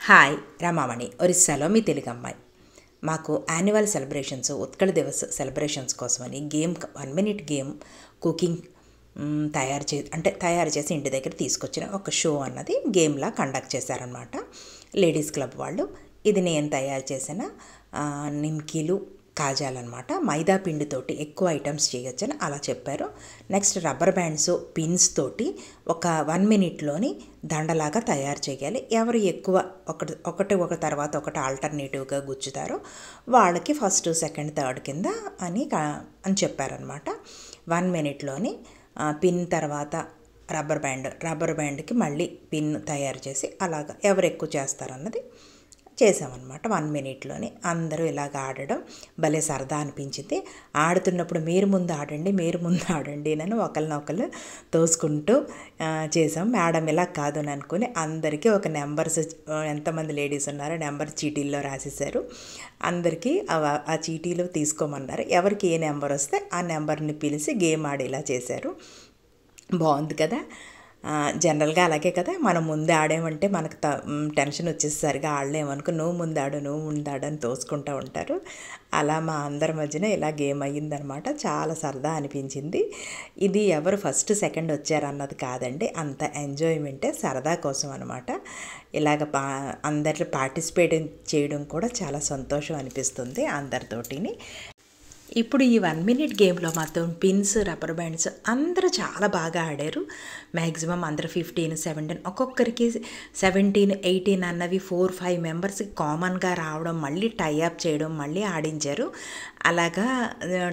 Hi Ramamani ఒరిస్సాలో మీ తెలుగు అమ్మాయి. మాకు annual celebrations Utkala Divas celebrations కోసమని గేమ్ 1 మినిట్ గేమ్ కుకింగ్ తయారు చేసి ఇంటి దగ్గర తీసుకొచ్చిన ఒక షో అన్నది గేమ్లా కండక్ట్ చేశారనమాట లేడీస్ క్లబ్ వాళ్ళు. ఇది నేను తయారు చేసిన నిమ్కీలు కాజాలన్నమాట. మైదా పిండితోటి ఎక్కువ ఐటమ్స్ చేయొచ్చని అలా చెప్పారు. నెక్స్ట్ రబ్బర్ బ్యాండ్స్ పిన్స్ తోటి ఒక 1 మినిట్లోని దండలాగా తయారు చేయాలి. ఎవరు ఎక్కువ ఒక తర్వాత ఒకటి ఆల్టర్నేటివ్గా గుచ్చుతారో వాళ్ళకి ఫస్ట్ సెకండ్ థర్డ్ కింద అని చెప్పారనమాట. 1 మినిట్లోని పిన్ తర్వాత రబ్బర్ బ్యాండ్కి మళ్ళీ పిన్ తయారు చేసి అలాగా ఎవరు ఎక్కువ చేస్తారన్నది చేసామన్నమాట. 1 మినిట్లోనే అందరూ ఇలాగ ఆడడం భలే సరదా అనిపించింది. ఆడుతున్నప్పుడు మీరు ముందు ఆడండి అని ఒకరినొకరు తోసుకుంటూ చేసాం. మేడం ఇలా కాదు అని అనుకుని అందరికీ ఒక నెంబర్స్ ఎంతమంది లేడీస్ ఉన్నారో నెంబర్ చీటీల్లో రాసేసారు. అందరికీ ఆ చీటీలు తీసుకోమన్నారు. ఎవరికి ఏ నెంబర్ వస్తే ఆ నెంబర్ని పిలిచి గేమ్ ఆడేలా చేశారు. బాగుంది కదా. జనరల్గా అలాగే కదా, మనం ముందే ఆడేమంటే మనకు టెన్షన్ వచ్చేసరిగా ఆడలేమనుకో నువ్వు ముందాడు అని తోసుకుంటూ ఉంటారు. అలా మా అందరి మధ్యన ఇలా గేమ్ అయ్యిందనమాట. చాలా సరదా అనిపించింది. ఇది ఎవరు ఫస్ట్ సెకండ్ వచ్చారన్నది కాదండి, అంత ఎంజాయ్మెంటే సరదా కోసం అనమాట. ఇలాగ అందరిలో పార్టిసిపేట్ చేయడం కూడా చాలా సంతోషం అనిపిస్తుంది అందరితోటిని. ఇప్పుడు ఈ 1 మినిట్ గేమ్లో మాత్రం పిన్స్ రబ్బర్ బ్యాండ్స్ అందరూ చాలా బాగా ఆడారు. మ్యాక్సిమం అందరూ 15, 17 ఒక్కొక్కరికి 17, 18 అన్నవి 4-5 మెంబర్స్కి కామన్గా రావడం, మళ్ళీ టైఅప్ చేయడం, మళ్ళీ ఆడించారు. అలాగా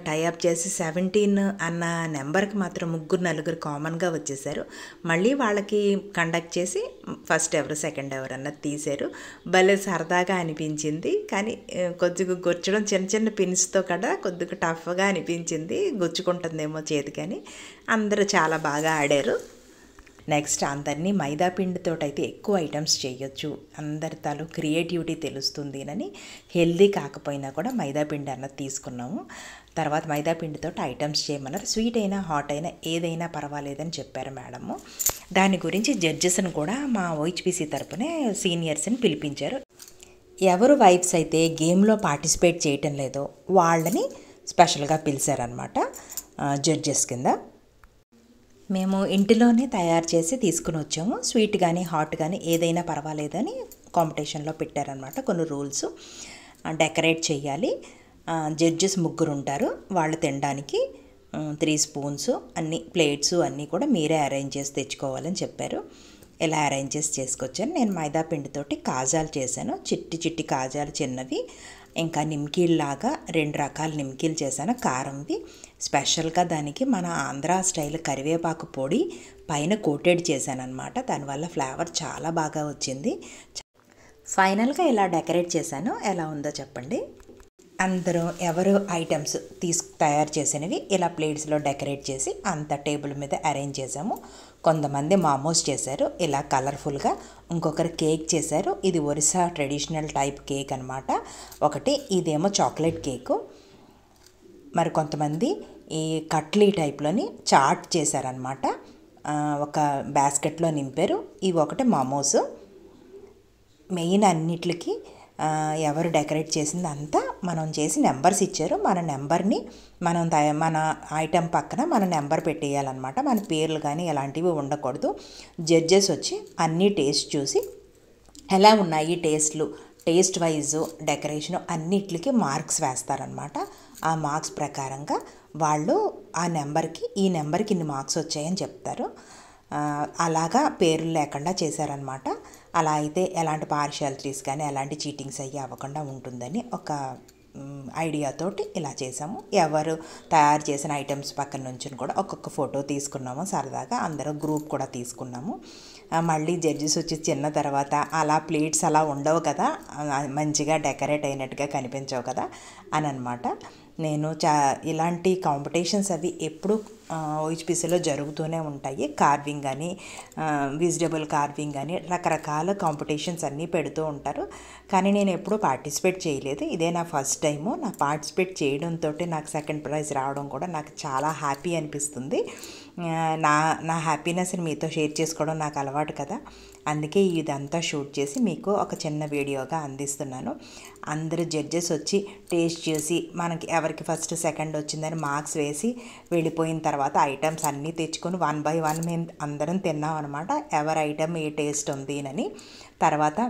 టైఅప్ చేసి 17 అన్న నెంబర్కి మాత్రం 3-4 కామన్గా వచ్చేసారు. మళ్ళీ వాళ్ళకి కండక్ట్ చేసి ఫస్ట్ ఎవరు సెకండ్ ఎవరు అన్నది తీశారు. భలే సరదాగా అనిపించింది. కానీ కొద్దిగా గుర్చడం చిన్న పిన్స్తో కూడా కొద్దిగా టఫ్గా అనిపించింది. గుచ్చుకుంటుందేమో చేతికని. అందరూ చాలా బాగా ఆడారు. నెక్స్ట్ అందరినీ మైదా పిండితో అయితే ఎక్కువ ఐటమ్స్ చేయొచ్చు, అందరి తాలూ క్రియేటివిటీ తెలుస్తుంది అని హెల్దీ కాకపోయినా కూడా మైదా పిండి అన్నది తీసుకున్నాము. తర్వాత మైదా పిండితో ఐటమ్స్ చేయమన్నారు. స్వీట్ అయినా హాట్ అయినా ఏదైనా పర్వాలేదని చెప్పారు మేడము. దాని గురించి జడ్జెస్ని కూడా మా OHPC తరపునే సీనియర్స్ని పిలిపించారు. ఎవరు వైఫ్స్ అయితే గేమ్లో పార్టిసిపేట్ చేయటం లేదో వాళ్ళని స్పెషల్గా పిలిచారనమాట జడ్జెస్ కింద. మేము ఇంటిలోనే తయారు చేసి తీసుకుని వచ్చాము. స్వీట్ కానీ హాట్ కానీ ఏదైనా పర్వాలేదని కాంపిటీషన్లో పెట్టారనమాట. కొన్ని రూల్స్ డెకరేట్ చేయాలి. జడ్జెస్ 3 ఉంటారు. వాళ్ళు తినడానికి 3 స్పూన్స్ అన్ని ప్లేట్స్ అన్నీ కూడా మీరే అరేంజ్ చేసి తెచ్చుకోవాలని చెప్పారు. ఇలా అరేంజ్ చేసి చేసుకొచ్చాను. నేను మైదా పిండితోటి కాజాలు చేశాను. చిట్టి కాజాలు చిన్నవి. ఇంకా నిమ్కీల్లాగా 2 రకాల నిమ్కీలు చేశాను. కారంవి స్పెషల్గా దానికి మన ఆంధ్ర స్టైల్ కరివేపాకు పొడి పైన కోటెడ్ చేశాను అనమాట. దానివల్ల ఫ్లేవర్ చాలా బాగా వచ్చింది. ఫైనల్గా ఇలా డెకరేట్ చేశాను. ఎలా ఉందో చెప్పండి. అందరూ ఎవరు ఐటమ్స్ తయారు చేసినవి ఇలా ప్లేట్స్లో డెకరేట్ చేసి అంత టేబుల్ మీద అరేంజ్ చేసాము. కొంతమంది మామోస్ చేశారు ఇలా కలర్ఫుల్గా. ఇంకొకరు కేక్ చేశారు. ఇది ఒరిస్సా ట్రెడిషనల్ టైప్ కేక్ అనమాట. ఒకటి ఇదేమో చాక్లెట్ కేకు. మరి కొంతమంది ఈ కట్లీ టైప్లోని చాట్ చేశారనమాట. ఒక బాస్కెట్లో నింపారు. ఇవి ఒకటి మామోస్. మెయిన్ అన్నిటికి ఎవరు డెకరేట్ చేసింది అంతా మనం చేసి నెంబర్స్ ఇచ్చారు. మన నెంబర్ని మన ఐటెం పక్కన మన నెంబర్ పెట్టేయాలన్నమాట. మన పేర్లు కానీ ఎలాంటివి ఉండకూడదు. జడ్జెస్ వచ్చి అన్నీ టేస్ట్ చూసి ఎలా ఉన్నాయి టేస్ట్ వైజ్ డెకరేషన్ అన్నిటికి మార్క్స్ వేస్తారనమాట. ఆ మార్క్స్ ప్రకారంగా వాళ్ళు ఆ నెంబర్కి ఈ నెంబర్కి ఇన్ని మార్క్స్ వచ్చాయని చెప్తారు. అలాగా పేర్లు లేకుండా చేశారనమాట. అలా అయితే ఎలాంటి పార్షియాలిటీస్ కానీ ఎలాంటి చీటింగ్స్ అయ్యి అవ్వకుండా ఉంటుందని ఒక ఐడియాతోటి ఇలా చేసాము. ఎవరు తయారు చేసిన ఐటమ్స్ పక్కన నుంచి కూడా ఒక్కొక్క ఫోటో తీసుకున్నాము. సరదాగా అందరూ గ్రూప్ కూడా తీసుకున్నాము. మళ్ళీ జడ్జెస్ వచ్చి చిన్న తర్వాత అలా ప్లేట్స్ అలా ఉండవు కదా, మంచిగా డెకరేట్ అయినట్టుగా కనిపించవు కదా అని అనమాట. నేను ఇలాంటి కాంపిటీషన్స్ అవి ఎప్పుడు OHPCలో జరుగుతూనే ఉంటాయి. కార్వింగ్ కానీ వెజిటబుల్ కార్వింగ్ కానీ రకరకాల కాంపిటీషన్స్ అన్నీ పెడుతూ ఉంటారు. కానీ నేను ఎప్పుడూ పార్టిసిపేట్ చేయలేదు. ఇదే నా ఫస్ట్ టైము. నా పార్టిసిపేట్ చేయడంతో నాకు సెకండ్ ప్రైజ్ రావడం కూడా నాకు చాలా హ్యాపీ అనిపిస్తుంది. నా నా హ్యాపీనెస్ని మీతో షేర్ చేసుకోవడం నాకు అలవాటు కదా, అందుకే ఇదంతా షూట్ చేసి మీకు ఒక చిన్న వీడియోగా అందిస్తున్నాను. అందరూ జడ్జెస్ వచ్చి టేస్ట్ చేసి మనకి ఎవరికి ఫస్ట్ సెకండ్ వచ్చిందని మార్క్స్ వేసి వెళ్ళిపోయిన తర్వాత ఐటమ్స్ అన్నీ తెచ్చుకొని 1 by 1 మేము అందరం తిన్నాం అనమాట. ఎవరి ఐటమ్ ఏ టేస్ట్ ఉంది అని. తర్వాత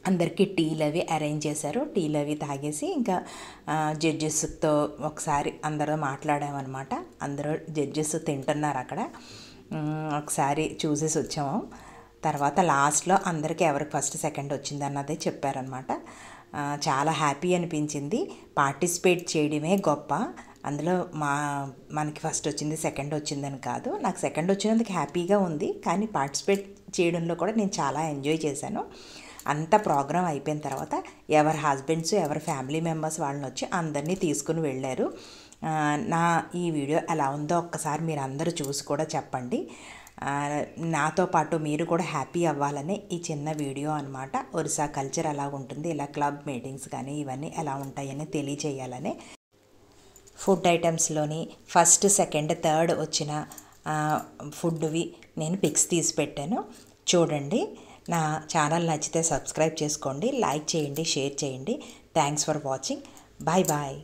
అందరికీ టీలు అవి అరేంజ్ చేశారు. టీలు అవి తాగేసి ఇంకా జడ్జెస్తో ఒకసారి అందరూ మాట్లాడామన్నమాట. అందరూ జడ్జెస్ తింటున్నారు అక్కడ, ఒకసారి చూసేసి వచ్చాము. తర్వాత లాస్ట్లో అందరికీ ఎవరికి ఫస్ట్ సెకండ్ వచ్చింది అన్నదే చెప్పారనమాట. చాలా హ్యాపీ అనిపించింది. పార్టిసిపేట్ చేయడమే గొప్ప, అందులో మనకి ఫస్ట్ వచ్చింది సెకండ్ వచ్చిందని కాదు. నాకు సెకండ్ వచ్చినందుకు హ్యాపీగా ఉంది, కానీ పార్టిసిపేట్ చేయడంలో కూడా నేను చాలా ఎంజాయ్ చేశాను. అంత ప్రోగ్రాం అయిపోయిన తర్వాత ఎవరి హస్బెండ్స్ ఎవరి ఫ్యామిలీ మెంబర్స్ వాళ్ళని వచ్చి అందరినీ తీసుకుని వెళ్ళారు. నా ఈ వీడియో ఎలా ఉందో ఒక్కసారి మీరు అందరూ చూసి కూడా చెప్పండి. నాతో పాటు మీరు కూడా హ్యాపీ అవ్వాలనే ఈ చిన్న వీడియో అనమాట. ఒరిస్సా కల్చర్ ఎలా ఉంటుంది, ఇలా క్లబ్ మీటింగ్స్ కానీ ఇవన్నీ ఎలా ఉంటాయని తెలియచేయాలనే. ఫుడ్ ఐటమ్స్లోని ఫస్ట్ సెకండ్ థర్డ్ వచ్చిన ఫుడ్వి నేను పిక్స్ తీసి పెట్టాను, చూడండి. నా ఛానల్ నచ్చితే సబ్స్క్రైబ్ చేసుకోండి, లైక్ చేయండి, షేర్ చేయండి. Thanks for watching. Bye bye.